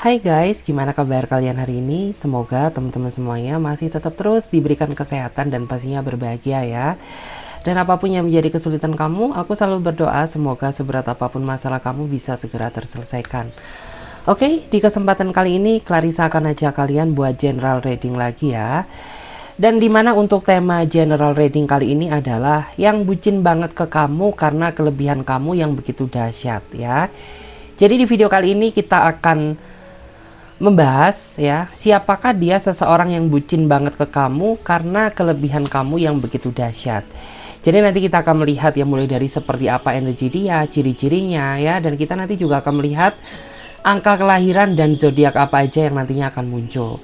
Hai guys, gimana kabar kalian hari ini? Semoga teman-teman semuanya masih tetap terus diberikan kesehatan dan pastinya berbahagia ya. Dan apapun yang menjadi kesulitan kamu, aku selalu berdoa semoga seberat apapun masalah kamu bisa segera terselesaikan. Oke, di kesempatan kali ini Clarissa akan ajak kalian buat general reading lagi ya. Dan dimana untuk tema general reading kali ini adalah yang bucin banget ke kamu karena kelebihan kamu yang begitu dahsyat ya. Jadi di video kali ini kita akan membahas ya, siapakah dia seseorang yang bucin banget ke kamu karena kelebihan kamu yang begitu dahsyat. Jadi nanti kita akan melihat ya, mulai dari seperti apa energi dia, ciri-cirinya ya, dan kita nanti juga akan melihat angka kelahiran dan zodiak apa aja yang nantinya akan muncul.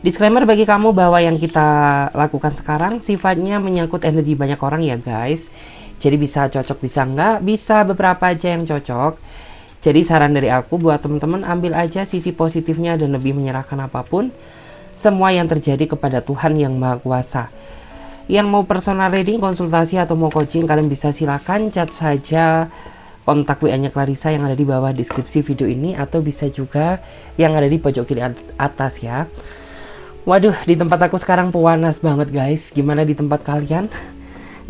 Disclaimer bagi kamu bahwa yang kita lakukan sekarang sifatnya menyangkut energi banyak orang ya guys. Jadi bisa cocok, bisa enggak, bisa beberapa aja yang cocok. Jadi saran dari aku buat teman-teman, ambil aja sisi positifnya dan lebih menyerahkan apapun semua yang terjadi kepada Tuhan yang Maha Kuasa. Yang mau personal reading, konsultasi atau mau coaching, kalian bisa silakan chat saja kontak WA-nya Clarissa yang ada di bawah deskripsi video ini, atau bisa juga yang ada di pojok kiri atas ya. Waduh, di tempat aku sekarang panas banget guys. Gimana di tempat kalian?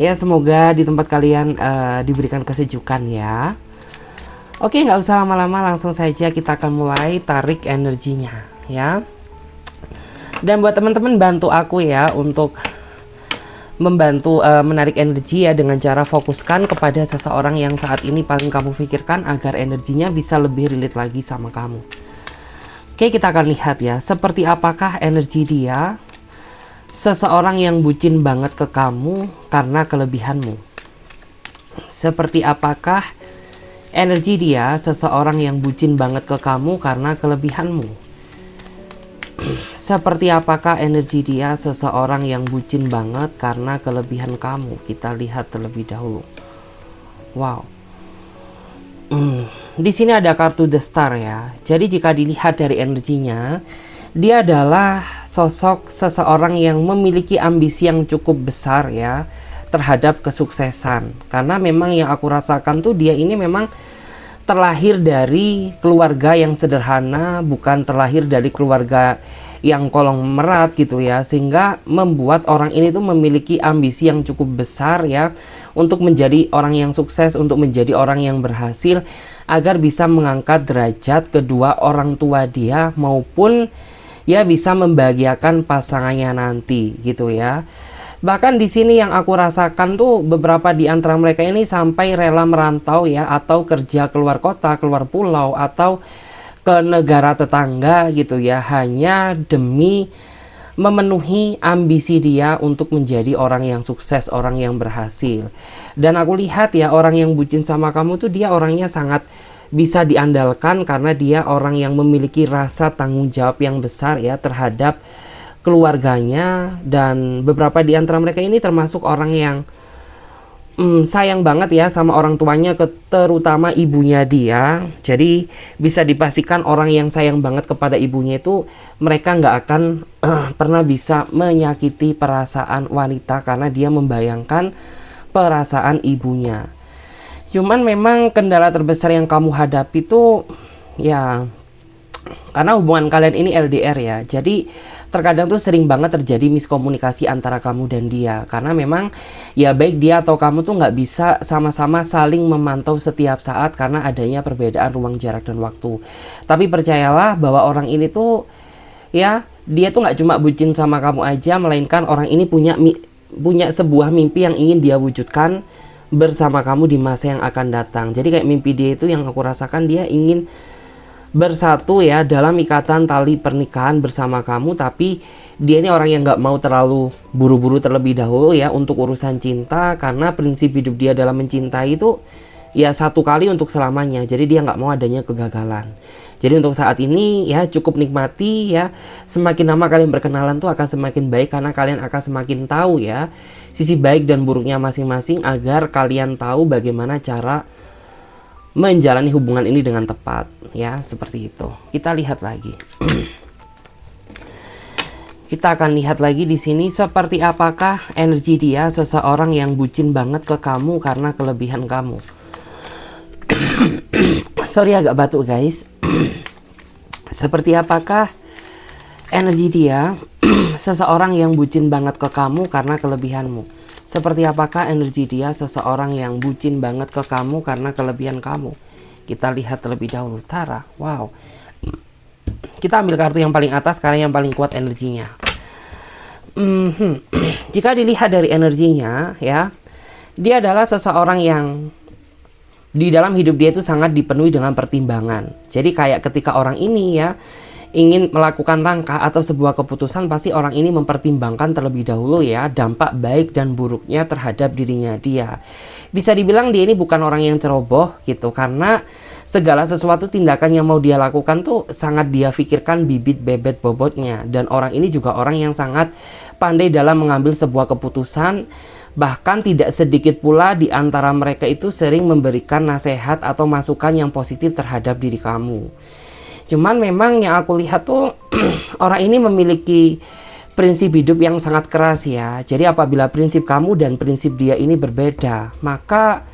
Ya semoga di tempat kalian diberikan kesejukan ya. Oke, nggak usah lama-lama, langsung saja kita akan mulai tarik energinya ya. Dan buat teman-teman, bantu aku ya untuk membantu menarik energi ya, dengan cara fokuskan kepada seseorang yang saat ini paling kamu pikirkan agar energinya bisa lebih relate lagi sama kamu. Oke, kita akan lihat ya, seperti apakah energi dia, seseorang yang bucin banget ke kamu karena kelebihanmu. Seperti apakah energi dia, seseorang yang bucin banget ke kamu karena kelebihanmu. Seperti apakah energi dia, seseorang yang bucin banget karena kelebihan kamu. Kita lihat terlebih dahulu. Wow. Di sini ada kartu The Star ya. Jadi jika dilihat dari energinya, dia adalah sosok seseorang yang memiliki ambisi yang cukup besar ya terhadap kesuksesan. Karena memang yang aku rasakan tuh, dia ini memang terlahir dari keluarga yang sederhana, bukan terlahir dari keluarga yang konglomerat gitu ya, sehingga membuat orang ini tuh memiliki ambisi yang cukup besar ya untuk menjadi orang yang sukses, untuk menjadi orang yang berhasil, agar bisa mengangkat derajat kedua orang tua dia maupun ya bisa membahagiakan pasangannya nanti gitu ya. Bahkan di sini yang aku rasakan tuh, beberapa di antara mereka ini sampai rela merantau ya, atau kerja keluar kota, keluar pulau, atau ke negara tetangga gitu ya, hanya demi memenuhi ambisi dia untuk menjadi orang yang sukses, orang yang berhasil. Dan aku lihat ya, orang yang bucin sama kamu tuh dia orangnya sangat bisa diandalkan karena dia orang yang memiliki rasa tanggung jawab yang besar ya terhadap keluarganya, dan beberapa di antara mereka ini termasuk orang yang sayang banget ya sama orang tuanya, terutama ibunya dia. Jadi bisa dipastikan orang yang sayang banget kepada ibunya itu, mereka nggak akan pernah bisa menyakiti perasaan wanita karena dia membayangkan perasaan ibunya. Cuman memang kendala terbesar yang kamu hadapi tuh ya, karena hubungan kalian ini LDR ya, jadi terkadang tuh sering banget terjadi miskomunikasi antara kamu dan dia. Karena memang ya baik dia atau kamu tuh nggak bisa sama-sama saling memantau setiap saat karena adanya perbedaan ruang, jarak, dan waktu. Tapi percayalah bahwa orang ini tuh ya, dia tuh nggak cuma bucin sama kamu aja, melainkan orang ini punya sebuah mimpi yang ingin dia wujudkan bersama kamu di masa yang akan datang. Jadi kayak mimpi dia itu yang aku rasakan, dia ingin bersatu ya dalam ikatan tali pernikahan bersama kamu, tapi dia ini orang yang nggak mau terlalu buru-buru terlebih dahulu ya untuk urusan cinta, karena prinsip hidup dia dalam mencintai itu ya satu kali untuk selamanya. Jadi dia nggak mau adanya kegagalan. Jadi untuk saat ini ya cukup nikmati ya, semakin lama kalian berkenalan tuh akan semakin baik karena kalian akan semakin tahu ya sisi baik dan buruknya masing-masing, agar kalian tahu bagaimana cara menjalani hubungan ini dengan tepat ya, seperti itu. Kita lihat lagi. Kita akan lihat lagi di sini seperti apakah energi dia, seseorang yang bucin banget ke kamu karena kelebihan kamu. Sorry agak batuk guys. Seperti apakah energi dia seseorang yang bucin banget ke kamu karena kelebihanmu? Seperti apakah energi dia seseorang yang bucin banget ke kamu karena kelebihan kamu? Kita lihat terlebih dahulu. Tara, wow. Kita ambil kartu yang paling atas karena yang paling kuat energinya. Jika dilihat dari energinya, ya, dia adalah seseorang yang di dalam hidup dia itu sangat dipenuhi dengan pertimbangan. Jadi kayak ketika orang ini ya ingin melakukan langkah atau sebuah keputusan, pasti orang ini mempertimbangkan terlebih dahulu ya dampak baik dan buruknya terhadap dirinya dia. Bisa dibilang dia ini bukan orang yang ceroboh gitu, karena segala sesuatu tindakan yang mau dia lakukan tuh sangat dia pikirkan bibit bebet bobotnya. Dan orang ini juga orang yang sangat pandai dalam mengambil sebuah keputusan. Bahkan tidak sedikit pula di antara mereka itu sering memberikan nasihat atau masukan yang positif terhadap diri kamu. Cuman memang yang aku lihat tuh orang ini memiliki prinsip hidup yang sangat keras ya. Jadi apabila prinsip kamu dan prinsip dia ini berbeda, maka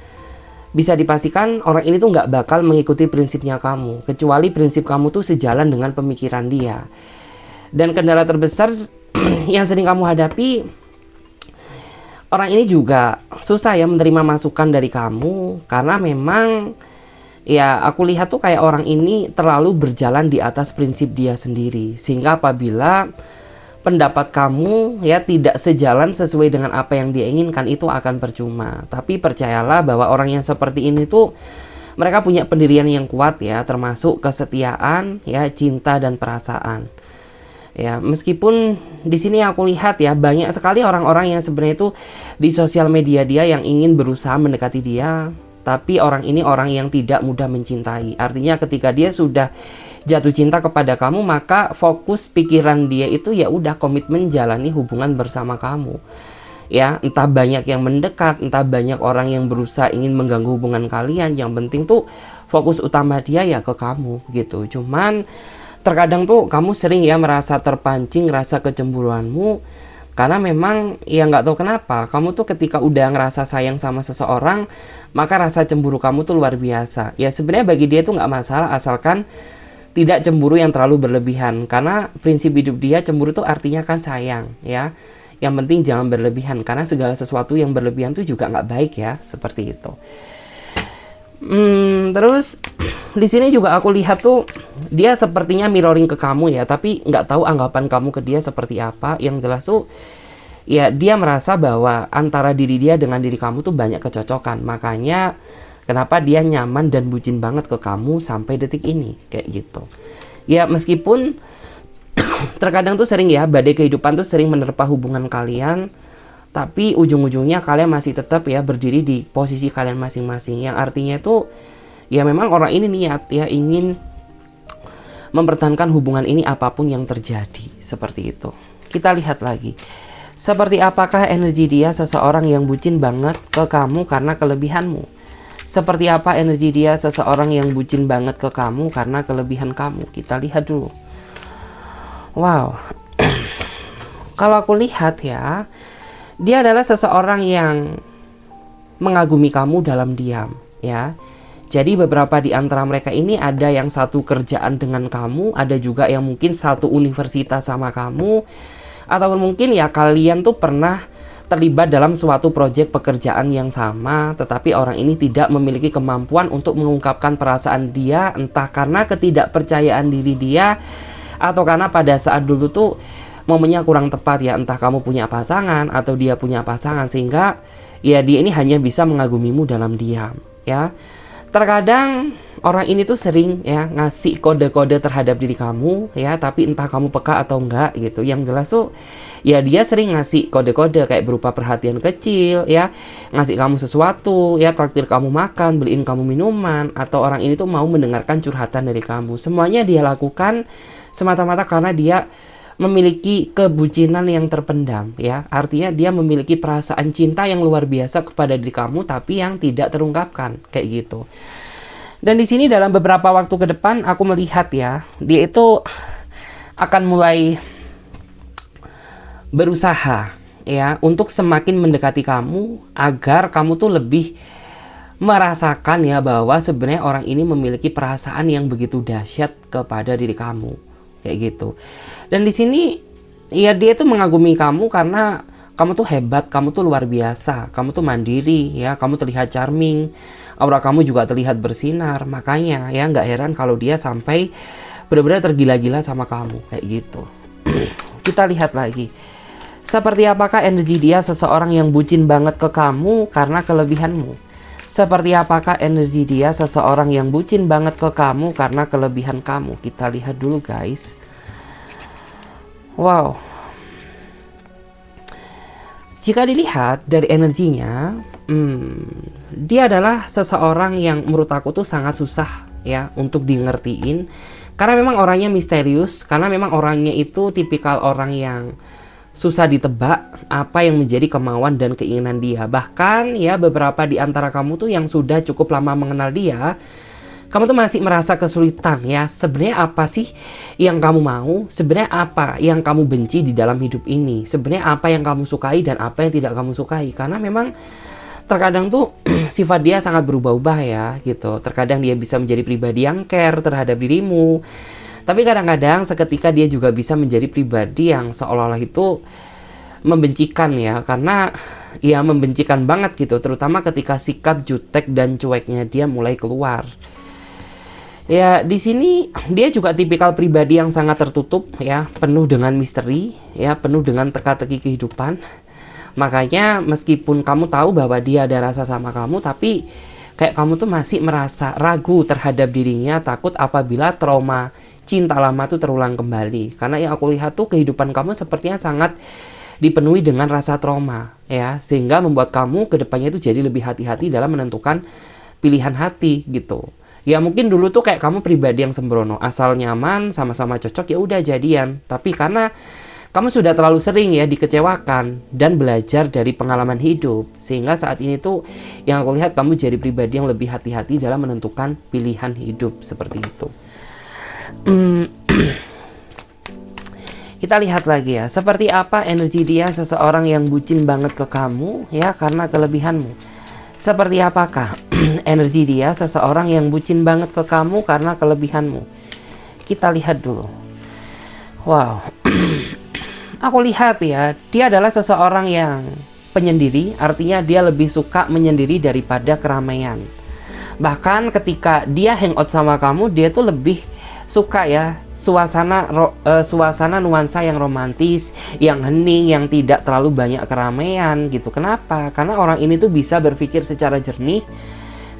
bisa dipastikan orang ini tuh nggak bakal mengikuti prinsipnya kamu, kecuali prinsip kamu tuh sejalan dengan pemikiran dia. Dan kendala terbesar yang sering kamu hadapi, orang ini juga susah ya menerima masukan dari kamu, karena memang ya aku lihat tuh kayak orang ini terlalu berjalan di atas prinsip dia sendiri, sehingga apabila pendapat kamu ya tidak sejalan sesuai dengan apa yang dia inginkan, itu akan percuma. Tapi percayalah bahwa orang yang seperti ini tuh mereka punya pendirian yang kuat ya, termasuk kesetiaan ya, cinta dan perasaan. Ya, meskipun di sini aku lihat ya banyak sekali orang-orang yang sebenarnya itu di sosial media dia yang ingin berusaha mendekati dia, tapi orang ini orang yang tidak mudah mencintai. Artinya ketika dia sudah jatuh cinta kepada kamu, maka fokus pikiran dia itu ya udah komitmen jalani hubungan bersama kamu. Ya, entah banyak yang mendekat, entah banyak orang yang berusaha ingin mengganggu hubungan kalian, yang penting tuh fokus utama dia ya ke kamu gitu. Cuman terkadang tuh kamu sering ya merasa terpancing rasa kecemburuanmu, karena memang ya nggak tahu kenapa kamu tuh ketika udah ngerasa sayang sama seseorang, maka rasa cemburu kamu tuh luar biasa. Ya sebenarnya bagi dia tuh nggak masalah asalkan tidak cemburu yang terlalu berlebihan, karena prinsip hidup dia cemburu tuh artinya kan sayang ya. Yang penting jangan berlebihan, karena segala sesuatu yang berlebihan tuh juga nggak baik ya, seperti itu. Terus di sini juga aku lihat tuh dia sepertinya mirroring ke kamu ya, tapi nggak tahu anggapan kamu ke dia seperti apa. Yang jelas tuh ya dia merasa bahwa antara diri dia dengan diri kamu tuh banyak kecocokan, makanya kenapa dia nyaman dan bucin banget ke kamu sampai detik ini kayak gitu. Ya meskipun terkadang tuh sering ya badai kehidupan tuh sering menerpa hubungan kalian, tapi ujung-ujungnya kalian masih tetap ya berdiri di posisi kalian masing-masing. Yang artinya itu ya memang orang ini niat ya ingin mempertahankan hubungan ini apapun yang terjadi, seperti itu. Kita lihat lagi. Seperti apakah energi dia seseorang yang bucin banget ke kamu karena kelebihanmu? Seperti apa energi dia seseorang yang bucin banget ke kamu karena kelebihan kamu? Kita lihat dulu. Wow. Kalau aku lihat ya, dia adalah seseorang yang mengagumi kamu dalam diam, ya. Jadi beberapa di antara mereka ini ada yang satu kerjaan dengan kamu, ada juga yang mungkin satu universitas sama kamu, atau mungkin ya kalian tuh pernah terlibat dalam suatu proyek pekerjaan yang sama, tetapi orang ini tidak memiliki kemampuan untuk mengungkapkan perasaan dia, entah karena ketidakpercayaan diri dia, atau karena pada saat dulu tuh momennya kurang tepat ya, entah kamu punya pasangan atau dia punya pasangan, sehingga ya dia ini hanya bisa mengagumimu dalam diam ya. Terkadang orang ini tuh sering ya ngasih kode-kode terhadap diri kamu ya, tapi entah kamu peka atau enggak gitu. Yang jelas tuh ya dia sering ngasih kode-kode kayak berupa perhatian kecil ya, ngasih kamu sesuatu ya, traktir kamu makan, beliin kamu minuman, atau orang ini tuh mau mendengarkan curhatan dari kamu. Semuanya dia lakukan semata-mata karena dia memiliki kebucinan yang terpendam ya. Artinya dia memiliki perasaan cinta yang luar biasa kepada diri kamu, tapi yang tidak terungkapkan kayak gitu. Dan di sini dalam beberapa waktu ke depan aku melihat ya, dia itu akan mulai berusaha ya untuk semakin mendekati kamu agar kamu tuh lebih merasakan ya bahwa sebenarnya orang ini memiliki perasaan yang begitu dahsyat kepada diri kamu, kayak gitu. Dan di sini ya dia tuh mengagumi kamu karena kamu tuh hebat, kamu tuh luar biasa, kamu tuh mandiri ya, kamu terlihat charming, aura kamu juga terlihat bersinar. Makanya ya nggak heran kalau dia sampai benar-benar tergila-gila sama kamu, kayak gitu. Kita lihat lagi. Seperti apakah energi dia seseorang yang bucin banget ke kamu karena kelebihanmu? Seperti apakah energi dia seseorang yang bucin banget ke kamu karena kelebihan kamu? Kita lihat dulu guys. Wow. Jika dilihat dari energinya, dia adalah seseorang yang menurut aku tuh sangat susah ya untuk di ngertiin. Karena memang orangnya misterius, karena memang orangnya itu tipikal orang yang susah ditebak apa yang menjadi kemauan dan keinginan dia. Bahkan ya beberapa di antara kamu tuh yang sudah cukup lama mengenal dia, kamu tuh masih merasa kesulitan ya. Sebenarnya apa sih yang kamu mau? Sebenarnya apa yang kamu benci di dalam hidup ini? Sebenarnya apa yang kamu sukai dan apa yang tidak kamu sukai? Karena memang terkadang tuh sifat dia sangat berubah-ubah ya gitu. Terkadang dia bisa menjadi pribadi yang care terhadap dirimu. Tapi kadang-kadang seketika dia juga bisa menjadi pribadi yang seolah-olah itu membencikan ya. Karena ya membencikan banget gitu. Terutama ketika sikap jutek dan cueknya dia mulai keluar. Ya di sini dia juga tipikal pribadi yang sangat tertutup ya. Penuh dengan misteri ya. Penuh dengan teka-teki kehidupan. Makanya meskipun kamu tahu bahwa dia ada rasa sama kamu, tapi kayak kamu tuh masih merasa ragu terhadap dirinya, takut apabila trauma cinta lama tuh terulang kembali. Karena yang aku lihat tuh kehidupan kamu sepertinya sangat dipenuhi dengan rasa trauma ya, sehingga membuat kamu kedepannya itu jadi lebih hati-hati dalam menentukan pilihan hati gitu. Ya mungkin dulu tuh kayak kamu pribadi yang sembrono, asal nyaman, sama-sama cocok ya udah jadian. Tapi karena kamu sudah terlalu sering ya dikecewakan dan belajar dari pengalaman hidup, sehingga saat ini tuh yang aku lihat kamu jadi pribadi yang lebih hati-hati dalam menentukan pilihan hidup seperti itu. Kita lihat lagi ya, seperti apa energi dia seseorang yang bucin banget ke kamu ya karena kelebihanmu. Seperti apakah energi dia seseorang yang bucin banget ke kamu karena kelebihanmu? Kita lihat dulu. Wow. Aku lihat ya, dia adalah seseorang yang penyendiri, artinya dia lebih suka menyendiri daripada keramaian. Bahkan ketika dia hangout sama kamu, dia tuh lebih suka ya suasana nuansa yang romantis, yang hening, yang tidak terlalu banyak keramaian gitu. Kenapa? Karena orang ini tuh bisa berpikir secara jernih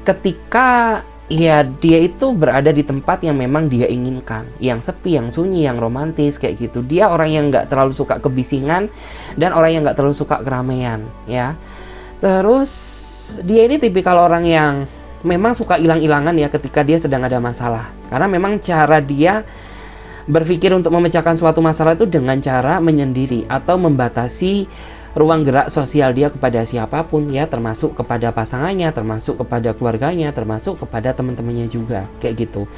ketika ya dia itu berada di tempat yang memang dia inginkan, yang sepi, yang sunyi, yang romantis kayak gitu. Dia orang yang nggak terlalu suka kebisingan dan orang yang nggak terlalu suka keramaian ya. Terus dia ini tipikal orang yang memang suka hilang-hilangan ya ketika dia sedang ada masalah. Karena memang cara dia berpikir untuk memecahkan suatu masalah itu dengan cara menyendiri atau membatasi ruang gerak sosial dia kepada siapapun ya, termasuk kepada pasangannya, termasuk kepada keluarganya, termasuk kepada teman-temannya juga kayak gitu.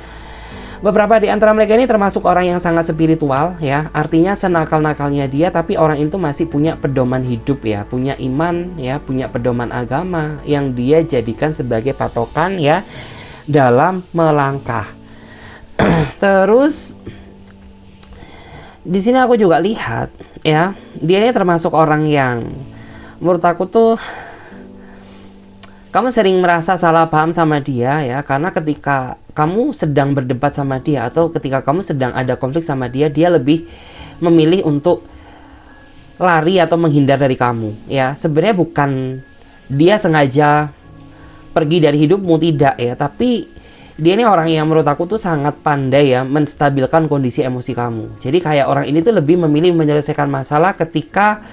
Beberapa di antara mereka ini termasuk orang yang sangat spiritual ya, artinya senakal-nakalnya dia tapi orang itu masih punya pedoman hidup ya, punya iman ya, punya pedoman agama yang dia jadikan sebagai patokan ya dalam melangkah. Terus di sini aku juga lihat ya, dia ini termasuk orang yang menurut aku tuh kamu sering merasa salah paham sama dia ya, karena ketika kamu sedang berdebat sama dia atau ketika kamu sedang ada konflik sama dia, dia lebih memilih untuk lari atau menghindar dari kamu ya. Sebenarnya bukan dia sengaja pergi dari hidupmu, tidak ya, tapi dia ini orang yang menurut aku tuh sangat pandai ya menstabilkan kondisi emosi kamu. Jadi kayak orang ini tuh lebih memilih menyelesaikan masalah ketika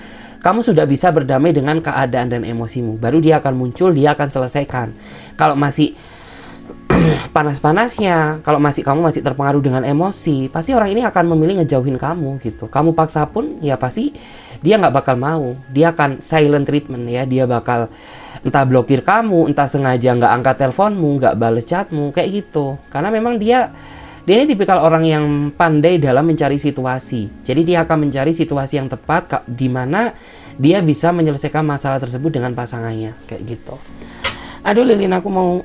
kamu sudah bisa berdamai dengan keadaan dan emosimu. Baru dia akan muncul, dia akan selesaikan. Kalau masih panas-panasnya, kalau kamu masih terpengaruh dengan emosi, pasti orang ini akan memilih ngejauhin kamu gitu. Kamu paksa pun ya pasti dia nggak bakal mau. Dia akan silent treatment ya, dia bakal entah blokir kamu, entah sengaja nggak angkat teleponmu, nggak bales chatmu, kayak gitu. Karena memang dia ini tipikal orang yang pandai dalam mencari situasi. Jadi dia akan mencari situasi yang tepat di mana dia bisa menyelesaikan masalah tersebut dengan pasangannya, kayak gitu. Aduh, lilin aku mau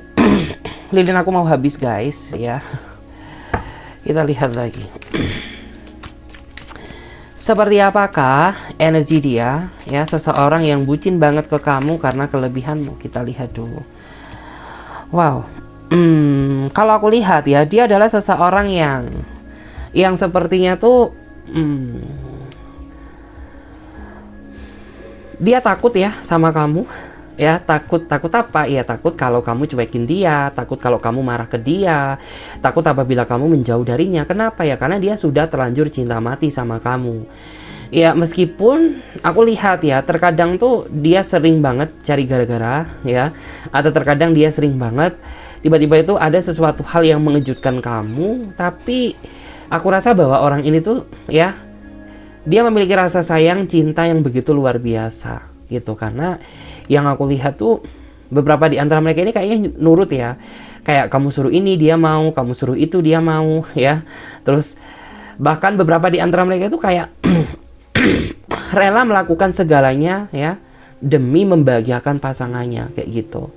lilin aku mau habis guys ya. Kita lihat lagi. Seperti apakah energi dia ya, seseorang yang bucin banget ke kamu karena kelebihanmu. Kita lihat dulu. Wow. Kalau aku lihat ya, dia adalah seseorang yang sepertinya tuh dia takut ya sama kamu. Ya, takut apa ya, takut kalau kamu cuekin dia, takut kalau kamu marah ke dia, takut apabila kamu menjauh darinya. Kenapa ya? Karena dia sudah terlanjur cinta mati sama kamu ya. Meskipun aku lihat ya, terkadang tuh dia sering banget cari gara-gara ya, atau terkadang dia sering banget tiba-tiba itu ada sesuatu hal yang mengejutkan kamu. Tapi aku rasa bahwa orang ini tuh ya, dia memiliki rasa sayang cinta yang begitu luar biasa gitu. Karena yang aku lihat tuh beberapa di antara mereka ini kayaknya nurut ya, kayak kamu suruh ini dia mau, kamu suruh itu dia mau ya. Terus bahkan beberapa di antara mereka itu kayak rela melakukan segalanya ya demi membahagiakan pasangannya kayak gitu.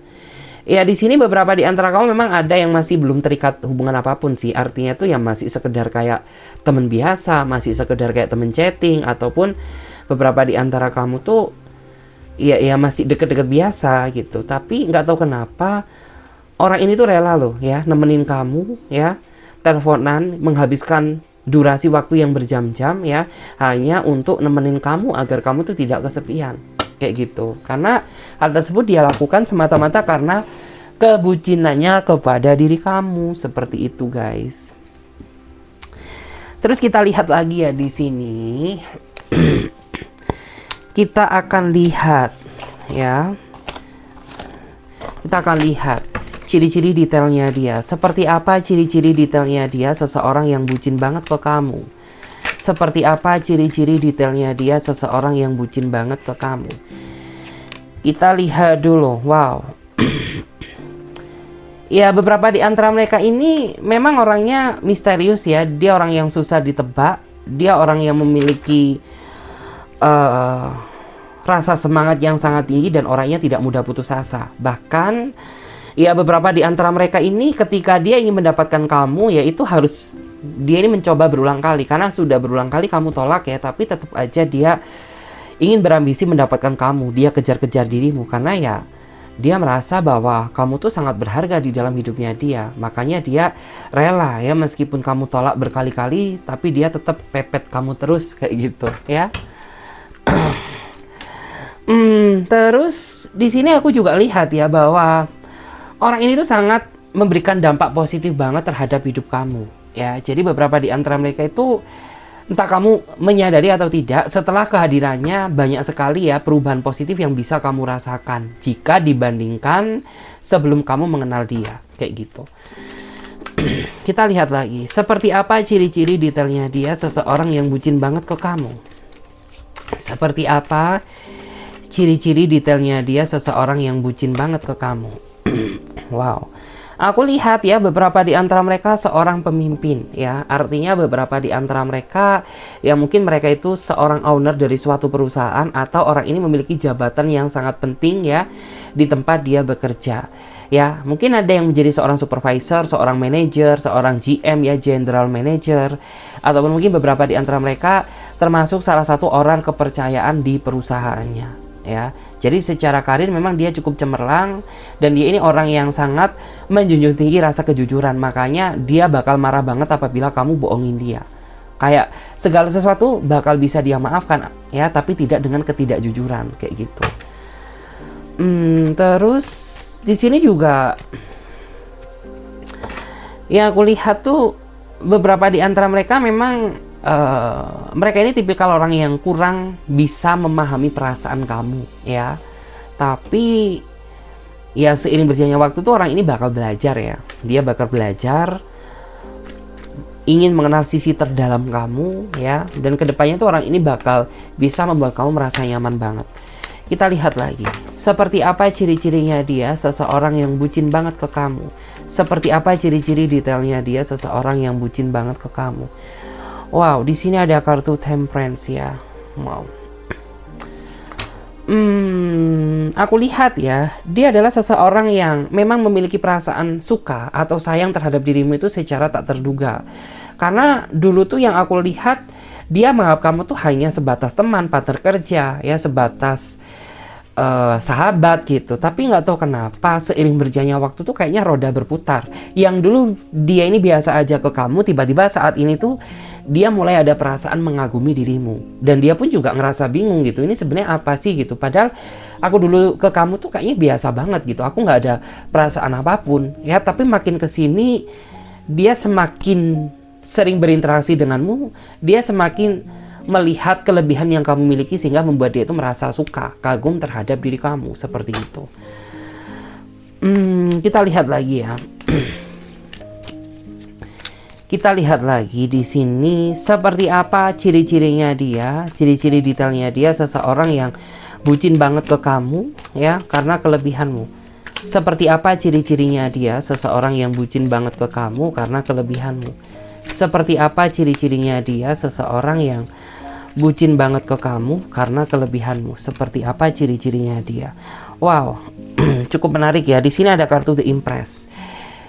Ya, di sini beberapa di antara kamu memang ada yang masih belum terikat hubungan apapun sih. Artinya tuh yang masih sekedar kayak teman biasa, masih sekedar kayak temen chatting, ataupun beberapa di antara kamu tuh ya masih deket-deket biasa gitu. Tapi nggak tahu kenapa orang ini tuh rela loh ya nemenin kamu ya, teleponan, menghabiskan durasi waktu yang berjam-jam ya, hanya untuk nemenin kamu agar kamu tuh tidak kesepian kayak gitu. Karena hal tersebut dia lakukan semata-mata karena kebucinannya kepada diri kamu. Seperti itu guys. Terus kita lihat lagi ya di sini. Kita akan lihat ya. Kita akan lihat ciri-ciri detailnya dia. Seperti apa ciri-ciri detailnya dia seseorang yang bucin banget ke kamu? Seperti apa ciri-ciri detailnya dia seseorang yang bucin banget ke kamu? Kita lihat dulu. Wow. Ya, beberapa di antara mereka ini memang orangnya misterius ya. Dia orang yang susah ditebak. Dia orang yang memiliki rasa semangat yang sangat tinggi dan orangnya tidak mudah putus asa. Bahkan ya beberapa di antara mereka ini ketika dia ingin mendapatkan kamu ya, itu harus dia ini mencoba berulang kali. Karena sudah berulang kali kamu tolak ya, tapi tetap aja dia ingin berambisi mendapatkan kamu. Dia kejar-kejar dirimu karena ya dia merasa bahwa kamu tuh sangat berharga di dalam hidupnya dia. Makanya dia rela ya, meskipun kamu tolak berkali-kali, tapi dia tetap pepet kamu terus kayak gitu ya. Terus di sini aku juga lihat ya bahwa orang ini tuh sangat memberikan dampak positif banget terhadap hidup kamu ya. Jadi beberapa di antara mereka itu, entah kamu menyadari atau tidak, setelah kehadirannya banyak sekali ya perubahan positif yang bisa kamu rasakan jika dibandingkan sebelum kamu mengenal dia kayak gitu. Kita lihat lagi, seperti apa ciri-ciri detailnya dia seseorang yang bucin banget ke kamu. Seperti apa ciri-ciri detailnya dia seseorang yang bucin banget ke kamu. Wow. Aku lihat ya beberapa di antara mereka seorang pemimpin ya. Artinya beberapa di antara mereka ya mungkin mereka itu seorang owner dari suatu perusahaan, atau orang ini memiliki jabatan yang sangat penting ya di tempat dia bekerja. Ya, mungkin ada yang menjadi seorang supervisor, seorang manager, seorang GM ya, general manager, ataupun mungkin beberapa di antara mereka termasuk salah satu orang kepercayaan di perusahaannya. Ya, jadi secara karir memang dia cukup cemerlang, dan dia ini orang yang sangat menjunjung tinggi rasa kejujuran. Makanya dia bakal marah banget apabila kamu bohongin dia. Kayak segala sesuatu bakal bisa dia maafkan ya, tapi tidak dengan ketidakjujuran kayak gitu. Terus di sini juga ya aku lihat tuh beberapa di antara mereka memang mereka ini tipikal orang yang kurang bisa memahami perasaan kamu ya. Tapi ya seiring berjalannya waktu tuh orang ini bakal belajar ya. Dia bakal belajar, ingin mengenal sisi terdalam kamu ya. Dan kedepannya tuh orang ini bakal bisa membuat kamu merasa nyaman banget. Kita lihat lagi, seperti apa ciri-cirinya dia seseorang yang bucin banget ke kamu. Seperti apa ciri-ciri detailnya dia seseorang yang bucin banget ke kamu. Wow, di sini ada kartu Temperance ya. Wow. aku lihat ya, dia adalah seseorang yang memang memiliki perasaan suka atau sayang terhadap dirimu itu secara tak terduga. Karena dulu tuh yang aku lihat, dia menganggap kamu tuh hanya sebatas teman, partner kerja, ya sebatas sahabat gitu. Tapi nggak tahu kenapa seiring berjalannya waktu tuh kayaknya roda berputar. Yang dulu dia ini biasa aja ke kamu, tiba-tiba saat ini tuh dia mulai ada perasaan mengagumi dirimu. Dan dia pun juga ngerasa bingung gitu, ini sebenarnya apa sih gitu. Padahal aku dulu ke kamu tuh kayaknya biasa banget gitu, aku nggak ada perasaan apapun ya. Tapi makin kesini dia semakin sering berinteraksi denganmu, dia semakin melihat kelebihan yang kamu miliki sehingga membuat dia itu merasa suka, kagum terhadap diri kamu, seperti itu. Kita lihat lagi ya. Kita lihat lagi di sini seperti apa ciri-cirinya dia, ciri-ciri detailnya dia, seseorang yang bucin banget ke kamu ya karena kelebihanmu. Seperti apa ciri-cirinya dia, seseorang yang bucin banget ke kamu karena kelebihanmu. Seperti apa ciri-cirinya dia, seseorang yang bucin banget ke kamu karena kelebihanmu. Seperti apa ciri-cirinya dia? Wow, cukup menarik ya. Di sini ada kartu The Empress.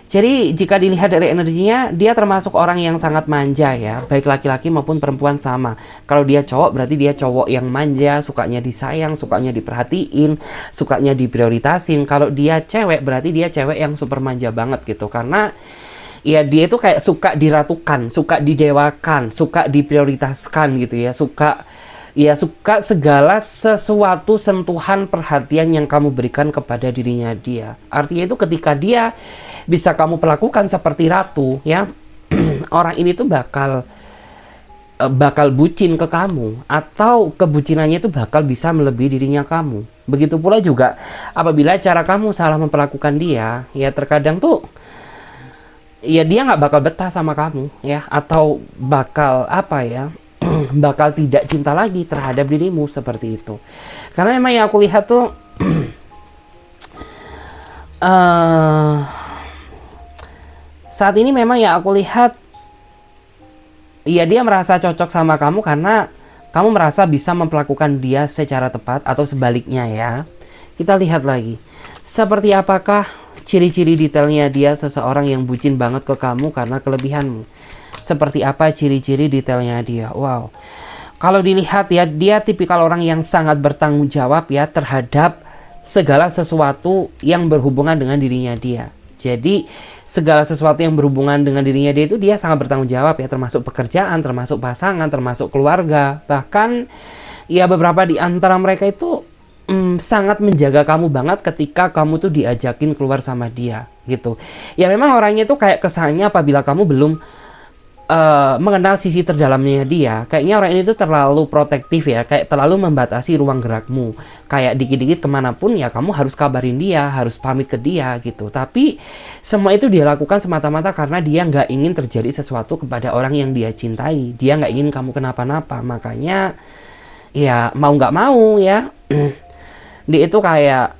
Jadi jika dilihat dari energinya, dia termasuk orang yang sangat manja ya, baik laki-laki maupun perempuan sama. Kalau dia cowok berarti dia cowok yang manja, sukanya disayang, sukanya diperhatiin, sukanya diprioritasin. Kalau dia cewek berarti dia cewek yang super manja banget gitu. Karena ya dia itu kayak suka diratukan, suka didewakan, suka diprioritaskan gitu ya, suka segala sesuatu sentuhan perhatian yang kamu berikan kepada dirinya dia. Artinya itu ketika dia bisa kamu perlakukan seperti ratu ya, orang ini tuh bakal bucin ke kamu, atau kebucinannya itu bakal bisa melebihi dirinya kamu. Begitu pula juga apabila cara kamu salah memperlakukan dia, ya terkadang tuh ya dia nggak bakal betah sama kamu ya, atau bakal apa ya, bakal tidak cinta lagi terhadap dirimu, seperti itu. Karena memang yang aku lihat tuh saat ini memang yang aku lihat ya dia merasa cocok sama kamu karena kamu merasa bisa memperlakukan dia secara tepat, atau sebaliknya ya. Kita lihat lagi, seperti apakah ciri-ciri detailnya dia, seseorang yang bucin banget ke kamu karena kelebihanmu. Seperti apa ciri-ciri detailnya dia? Wow. Kalau dilihat ya, dia tipikal orang yang sangat bertanggung jawab ya terhadap segala sesuatu yang berhubungan dengan dirinya dia. Jadi segala sesuatu yang berhubungan dengan dirinya dia itu dia sangat bertanggung jawab ya, termasuk pekerjaan, termasuk pasangan, termasuk keluarga. Bahkan ya beberapa di antara mereka itu sangat menjaga kamu banget ketika kamu tuh diajakin keluar sama dia gitu. Ya memang orangnya tuh kayak kesannya apabila kamu belum mengenal sisi terdalamnya dia, kayaknya orang ini tuh terlalu protektif ya, kayak terlalu membatasi ruang gerakmu. Kayak dikit-dikit kemanapun ya kamu harus kabarin dia, harus pamit ke dia gitu. Tapi semua itu dia lakukan semata-mata karena dia nggak ingin terjadi sesuatu kepada orang yang dia cintai. Dia nggak ingin kamu kenapa-napa. Makanya ya mau nggak mau ya dia itu kayak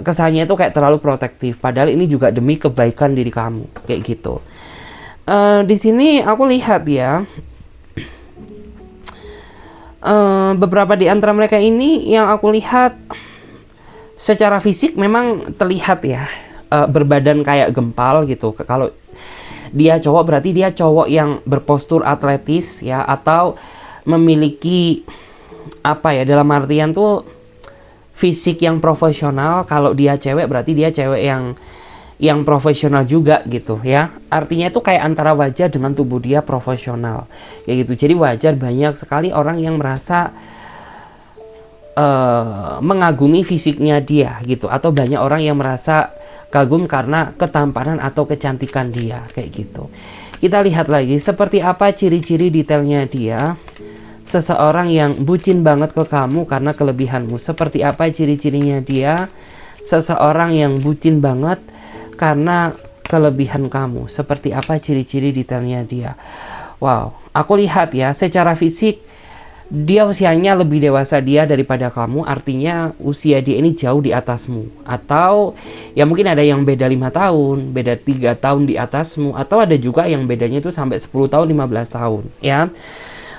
kesannya itu kayak terlalu protektif, padahal ini juga demi kebaikan diri kamu, kayak gitu. Di sini aku lihat ya, beberapa di antara mereka ini yang aku lihat secara fisik memang terlihat ya, berbadan kayak gempal gitu. Kalau dia cowok berarti dia cowok yang berpostur atletis ya, atau memiliki apa ya, dalam artian tuh fisik yang profesional. Kalau dia cewek berarti dia cewek yang profesional juga gitu ya. Artinya itu kayak antara wajah dengan tubuh dia profesional kayak gitu. Jadi wajar banyak sekali orang yang merasa mengagumi fisiknya dia gitu, atau banyak orang yang merasa kagum karena ketampanan atau kecantikan dia kayak gitu. Kita lihat lagi seperti apa ciri-ciri detailnya dia, seseorang yang bucin banget ke kamu karena kelebihanmu. Seperti apa ciri-cirinya dia, seseorang yang bucin banget karena kelebihan kamu. Seperti apa ciri-ciri detailnya dia. Wow, aku lihat ya, secara fisik dia usianya lebih dewasa dia daripada kamu. Artinya usia dia ini jauh di atasmu. Atau ya mungkin ada yang beda 5 tahun, beda 3 tahun di atasmu, atau ada juga yang bedanya itu sampai 10 tahun, 15 tahun ya.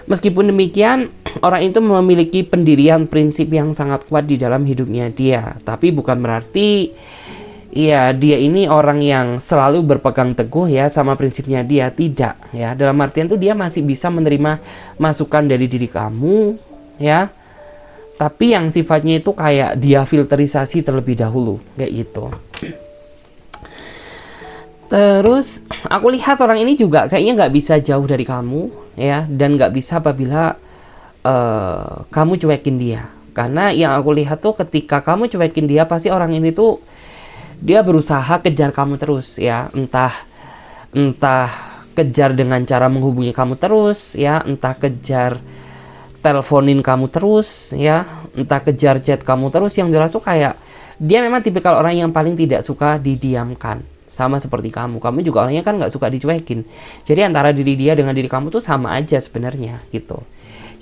Meskipun demikian, orang itu memiliki pendirian prinsip yang sangat kuat di dalam hidupnya dia. Tapi bukan berarti ya dia ini orang yang selalu berpegang teguh ya sama prinsipnya dia. Tidak ya. Dalam artian tuh dia masih bisa menerima masukan dari diri kamu ya. Tapi yang sifatnya itu kayak dia filterisasi terlebih dahulu kayak gitu. Terus aku lihat orang ini juga kayaknya nggak bisa jauh dari kamu ya, dan nggak bisa apabila kamu cuekin dia. Karena yang aku lihat tuh ketika kamu cuekin dia, pasti orang ini tuh dia berusaha kejar kamu terus ya, entah kejar dengan cara menghubungi kamu terus ya, entah kejar teleponin kamu terus ya, entah kejar chat kamu terus. Yang jelas tuh kayak dia memang tipikal orang yang paling tidak suka didiamkan. Sama seperti kamu juga orangnya kan nggak suka dicuekin. Jadi antara diri dia dengan diri kamu tuh sama aja sebenarnya gitu.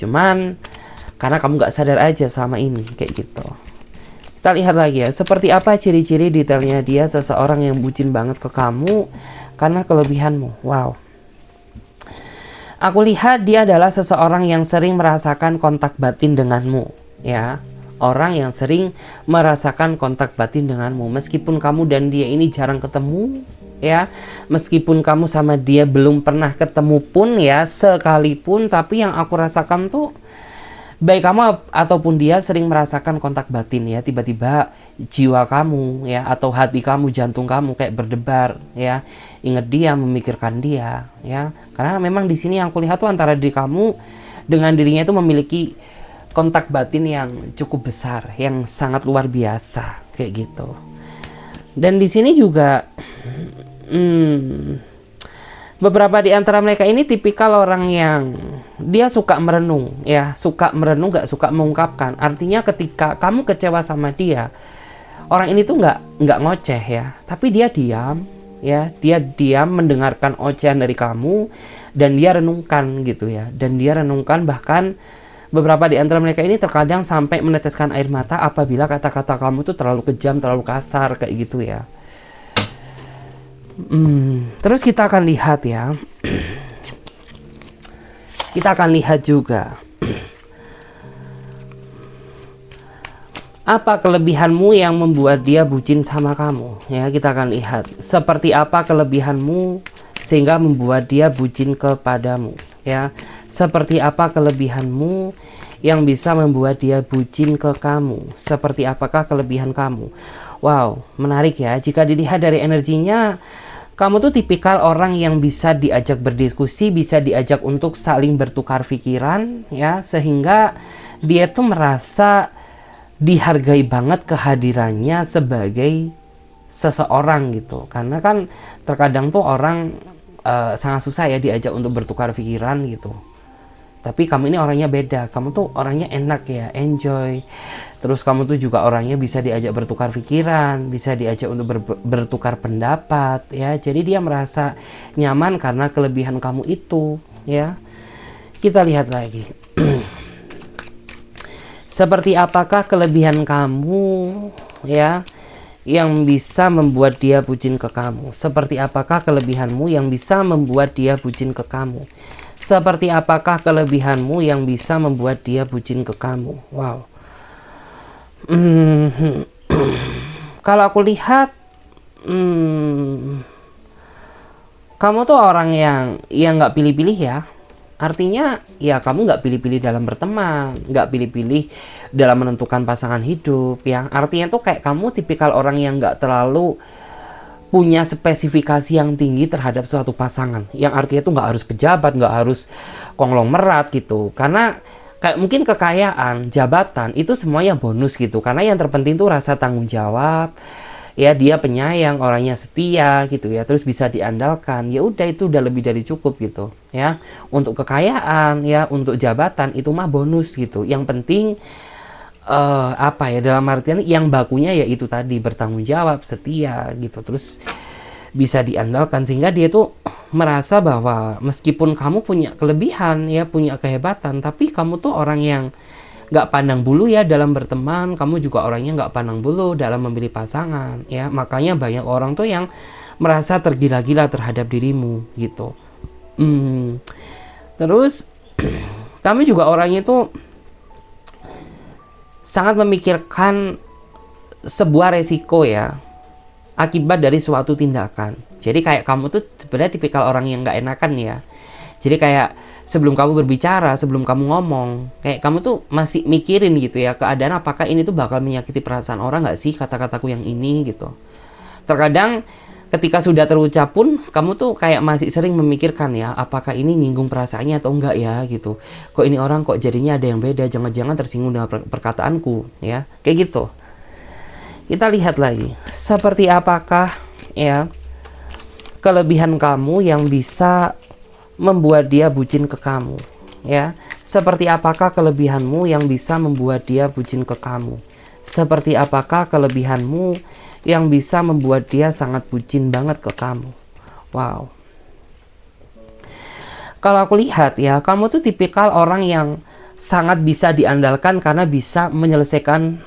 Cuman karena kamu nggak sadar aja sama ini kayak gitu. Kita lihat lagi ya, seperti apa ciri-ciri detailnya dia seseorang yang bucin banget ke kamu karena kelebihanmu. Wow. Aku lihat dia adalah seseorang yang sering merasakan kontak batin denganmu, ya. Orang yang sering merasakan kontak batin denganmu, meskipun kamu dan dia ini jarang ketemu, ya. Meskipun kamu sama dia belum pernah ketemu pun ya, sekalipun, tapi yang aku rasakan tuh baik kamu ataupun dia sering merasakan kontak batin ya, tiba-tiba jiwa kamu ya atau hati kamu, jantung kamu kayak berdebar ya, ingat dia, memikirkan dia ya. Karena memang di sini yang aku lihat tuh antara diri kamu dengan dirinya itu memiliki kontak batin yang cukup besar, yang sangat luar biasa kayak gitu. Dan di sini juga beberapa di antara mereka ini tipikal orang yang dia suka merenung ya, suka merenung, gak suka mengungkapkan. Artinya ketika kamu kecewa sama dia, orang ini tuh nggak ngoceh ya, tapi dia diam ya, dia diam mendengarkan ocehan dari kamu dan dia renungkan gitu ya, dan dia renungkan. Bahkan beberapa di antara mereka ini terkadang sampai meneteskan air mata apabila kata-kata kamu tuh terlalu kejam, terlalu kasar kayak gitu ya. Terus kita akan lihat ya, kita akan lihat juga apa kelebihanmu yang membuat dia bucin sama kamu ya. Kita akan lihat seperti apa kelebihanmu sehingga membuat dia bucin kepadamu ya. Seperti apa kelebihanmu yang bisa membuat dia bucin ke kamu, seperti apakah kelebihan kamu. Wow, menarik ya. Jika dilihat dari energinya, kamu tuh tipikal orang yang bisa diajak berdiskusi, bisa diajak untuk saling bertukar pikiran ya, sehingga dia tuh merasa dihargai banget kehadirannya sebagai seseorang gitu. Karena kan terkadang tuh orang sangat susah ya diajak untuk bertukar pikiran gitu. Tapi kamu ini orangnya beda, kamu tuh orangnya enak ya, enjoy. Terus kamu tuh juga orangnya bisa diajak bertukar pikiran, bisa diajak untuk bertukar pendapat ya. Jadi dia merasa nyaman karena kelebihan kamu itu ya. Kita lihat lagi. Seperti apakah kelebihan kamu ya yang bisa membuat dia bucin ke kamu? Seperti apakah kelebihanmu yang bisa membuat dia bucin ke kamu? Seperti apakah kelebihanmu yang bisa membuat dia bucin ke kamu? Wow. Kalau aku lihat, kamu tuh orang yang nggak pilih-pilih ya. Artinya ya kamu nggak pilih-pilih dalam berteman, nggak pilih-pilih dalam menentukan pasangan hidup ya. Artinya tuh kayak kamu tipikal orang yang nggak terlalu punya spesifikasi yang tinggi terhadap suatu pasangan, yang artinya tuh nggak harus pejabat, nggak harus konglomerat gitu. Karena kayak mungkin kekayaan, jabatan itu semuanya bonus gitu. Karena yang terpenting tuh rasa tanggung jawab ya, dia penyayang, orangnya setia gitu ya, terus bisa diandalkan. Ya udah, itu udah lebih dari cukup gitu ya. Untuk kekayaan ya, untuk jabatan itu mah bonus gitu. Yang penting apa ya, dalam artian yang bakunya ya itu tadi, bertanggung jawab, setia gitu, terus bisa diandalkan, sehingga dia tuh merasa bahwa meskipun kamu punya kelebihan ya, punya kehebatan, tapi kamu tuh orang yang nggak pandang bulu ya dalam berteman. Kamu juga orangnya nggak pandang bulu dalam memilih pasangan ya. Makanya banyak orang tuh yang merasa tergila-gila terhadap dirimu gitu. Terus Kamu juga orangnya itu sangat memikirkan sebuah resiko ya, akibat dari suatu tindakan. Jadi kayak kamu tuh sebenarnya tipikal orang yang nggak enakan ya. Jadi kayak sebelum kamu berbicara, sebelum kamu ngomong, kayak kamu tuh masih mikirin gitu ya, keadaan apakah ini tuh bakal menyakiti perasaan orang nggak sih kata-kataku yang ini gitu. Terkadang ketika sudah terucap pun kamu tuh kayak masih sering memikirkan ya, apakah ini nyinggung perasaannya atau enggak ya gitu. Kok ini orang kok jadinya ada yang beda, jangan-jangan tersinggung dengan perkataanku ya, kayak gitu. Kita lihat lagi, seperti apakah ya kelebihan kamu yang bisa membuat dia bucin ke kamu ya. Seperti apakah kelebihanmu yang bisa membuat dia bucin ke kamu. Seperti apakah kelebihanmu yang bisa membuat dia sangat bucin banget ke kamu. Wow. Kalau aku lihat ya, kamu tuh tipikal orang yang sangat bisa diandalkan karena bisa menyelesaikan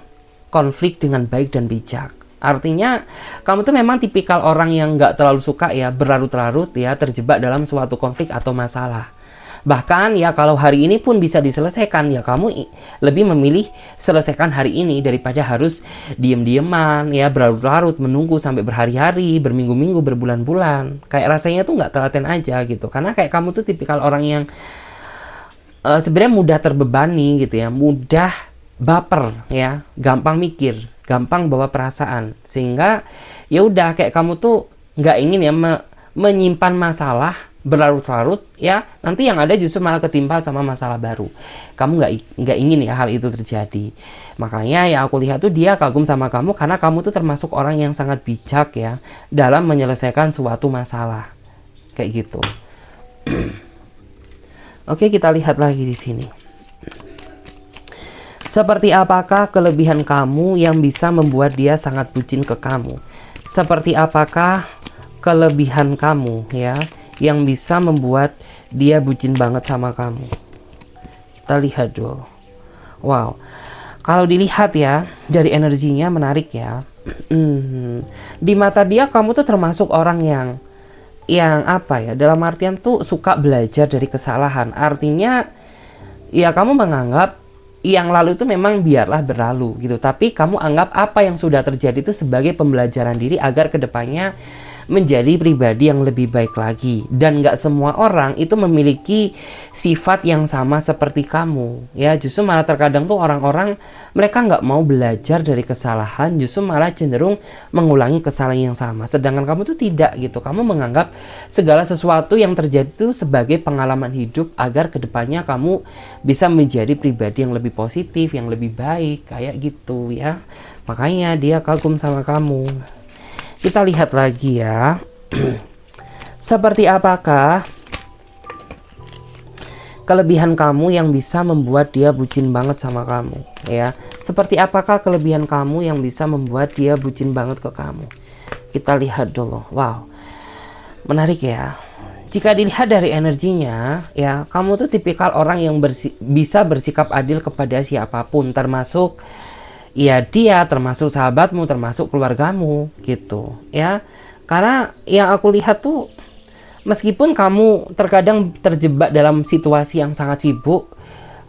konflik dengan baik dan bijak. Artinya, kamu tuh memang tipikal orang yang nggak terlalu suka ya berlarut-larut ya terjebak dalam suatu konflik atau masalah. Bahkan ya kalau hari ini pun bisa diselesaikan ya kamu lebih memilih selesaikan hari ini daripada harus diem-dieman ya berlarut-larut menunggu sampai berhari-hari, berminggu-minggu, berbulan-bulan. Kayak rasanya tuh nggak telaten aja gitu. Karena kayak kamu tuh tipikal orang yang sebenarnya mudah terbebani gitu ya, mudah baper ya, gampang mikir, gampang bawa perasaan. Sehingga ya udah kayak kamu tuh nggak ingin ya menyimpan masalah berlarut-larut ya, nanti yang ada justru malah ketimpa sama masalah baru. Kamu nggak ingin ya hal itu terjadi. Makanya ya aku lihat tuh dia kagum sama kamu karena kamu tuh termasuk orang yang sangat bijak ya dalam menyelesaikan suatu masalah kayak gitu. Oke, kita lihat lagi di sini. Seperti apakah kelebihan kamu yang bisa membuat dia sangat bucin ke kamu? Seperti apakah kelebihan kamu ya yang bisa membuat dia bucin banget sama kamu? Kita lihat dulu. Wow, kalau dilihat ya dari energinya menarik ya. Di mata dia kamu tuh termasuk orang yang apa ya, dalam artian tuh suka belajar dari kesalahan. Artinya ya kamu menganggap yang lalu itu memang biarlah berlalu gitu, tapi kamu anggap apa yang sudah terjadi itu sebagai pembelajaran diri agar kedepannya menjadi pribadi yang lebih baik lagi. Dan nggak semua orang itu memiliki sifat yang sama seperti kamu ya. Justru malah terkadang tuh orang-orang mereka nggak mau belajar dari kesalahan, justru malah cenderung mengulangi kesalahan yang sama. Sedangkan kamu tuh tidak gitu, kamu menganggap segala sesuatu yang terjadi itu sebagai pengalaman hidup agar kedepannya kamu bisa menjadi pribadi yang lebih positif, yang lebih baik kayak gitu ya. Makanya dia kagum sama kamu. Kita lihat lagi ya. Seperti apakah kelebihan kamu yang bisa membuat dia bucin banget sama kamu ya? Seperti apakah kelebihan kamu yang bisa membuat dia bucin banget ke kamu? Kita lihat dulu. Wow, menarik ya. Jika dilihat dari energinya ya, kamu tuh tipikal orang yang bisa bersikap adil kepada siapapun, termasuk ya dia, termasuk sahabatmu, termasuk keluargamu gitu ya. Karena yang aku lihat tuh meskipun kamu terkadang terjebak dalam situasi yang sangat sibuk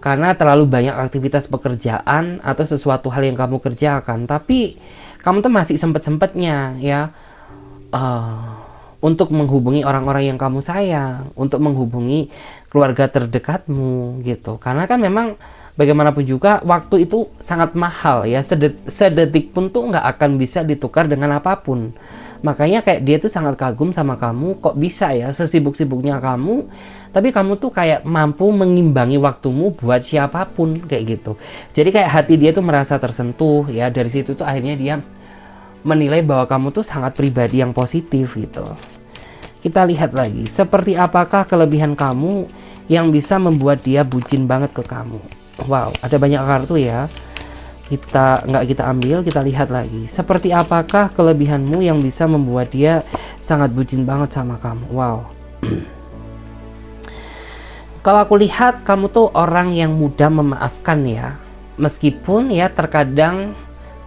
karena terlalu banyak aktivitas pekerjaan atau sesuatu hal yang kamu kerjakan, tapi kamu tuh masih sempet-sempetnya ya untuk menghubungi orang-orang yang kamu sayang, untuk menghubungi keluarga terdekatmu gitu. Karena kan memang bagaimanapun juga waktu itu sangat mahal ya, sedetik pun tuh nggak akan bisa ditukar dengan apapun. Makanya kayak dia tuh sangat kagum sama kamu, kok bisa ya sesibuk-sibuknya kamu, tapi kamu tuh kayak mampu mengimbangi waktumu buat siapapun kayak gitu. Jadi kayak hati dia tuh merasa tersentuh ya, dari situ tuh akhirnya dia menilai bahwa kamu tuh sangat pribadi yang positif gitu. Kita lihat lagi, seperti apakah kelebihan kamu yang bisa membuat dia bucin banget ke kamu? Wow, ada banyak kartu ya. Nggak kita ambil, kita lihat lagi. Seperti apakah kelebihanmu yang bisa membuat dia sangat bucin banget sama kamu? Wow. Kalau aku lihat kamu tuh orang yang mudah memaafkan ya. Meskipun ya terkadang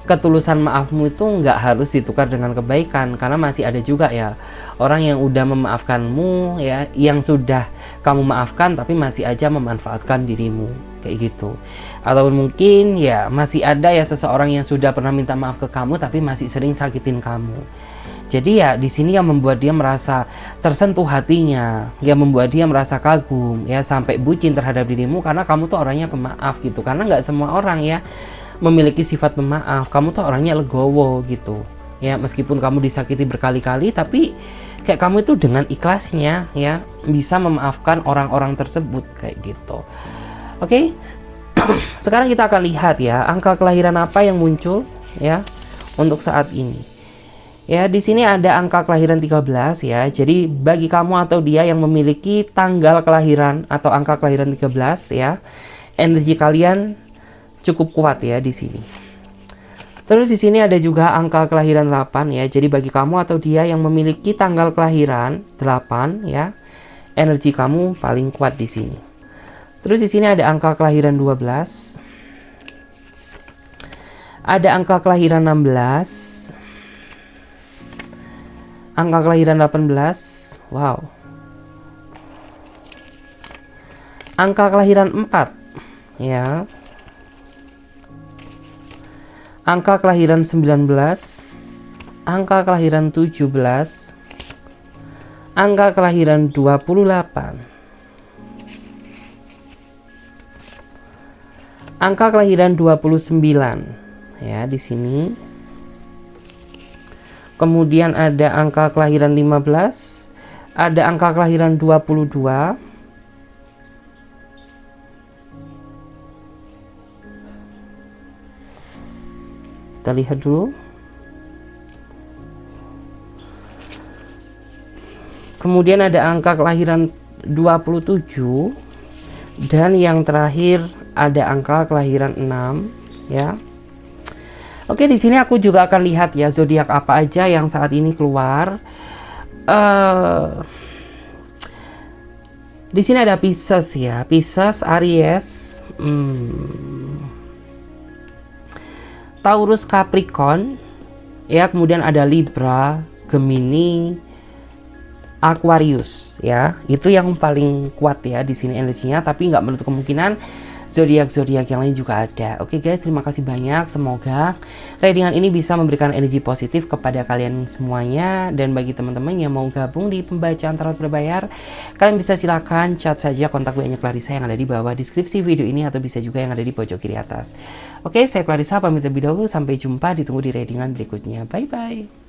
ketulusan maafmu itu nggak harus ditukar dengan kebaikan, karena masih ada juga ya orang yang udah memaafkanmu ya, yang sudah kamu maafkan tapi masih aja memanfaatkan dirimu kayak gitu. Atau mungkin ya masih ada ya seseorang yang sudah pernah minta maaf ke kamu tapi masih sering sakitin kamu. Jadi ya di sini yang membuat dia merasa tersentuh hatinya, yang membuat dia merasa kagum ya, sampai bucin terhadap dirimu karena kamu tuh orangnya pemaaf gitu. Karena nggak semua orang ya memiliki sifat pemaaf. Kamu tuh orangnya legowo gitu ya, meskipun kamu disakiti berkali-kali tapi kayak kamu itu dengan ikhlasnya ya bisa memaafkan orang-orang tersebut kayak gitu. Oke. Sekarang kita akan lihat ya angka kelahiran apa yang muncul ya untuk saat ini. Ya, di sini ada angka kelahiran 13 ya. Jadi bagi kamu atau dia yang memiliki tanggal kelahiran atau angka kelahiran 13 ya, energi kalian cukup kuat ya di sini. Terus di sini ada juga angka kelahiran 8 ya. Jadi bagi kamu atau dia yang memiliki tanggal kelahiran 8 ya, energi kamu paling kuat di sini. Terus di sini ada angka kelahiran 12. Ada angka kelahiran 16. Angka kelahiran 18. Wow. Angka kelahiran 4 ya. Angka kelahiran 19, angka kelahiran 17, angka kelahiran 28, angka kelahiran 29 ya di sini. Kemudian ada angka kelahiran 15, ada angka kelahiran 22, kita lihat dulu. Kemudian ada angka kelahiran 27 dan yang terakhir ada angka kelahiran 6 ya. Oke, di sini aku juga akan lihat ya zodiak apa aja yang saat ini keluar. Di sini ada Pisces ya, Pisces, Aries, Taurus, Capricorn ya, kemudian ada Libra, Gemini, Aquarius ya. Itu yang paling kuat ya di sini energinya, tapi nggak menutup kemungkinan zodiak-zodiak yang lain juga ada. Oke guys, terima kasih banyak. Semoga readingan ini bisa memberikan energi positif kepada kalian semuanya. Dan bagi teman-teman yang mau gabung di pembacaan tarot berbayar, kalian bisa silakan chat saja kontak WA-nya Clarissa yang ada di bawah deskripsi video ini, atau bisa juga yang ada di pojok kiri atas. Oke, saya Clarissa pamit lebih dahulu. Sampai jumpa, ditunggu di readingan berikutnya. Bye bye.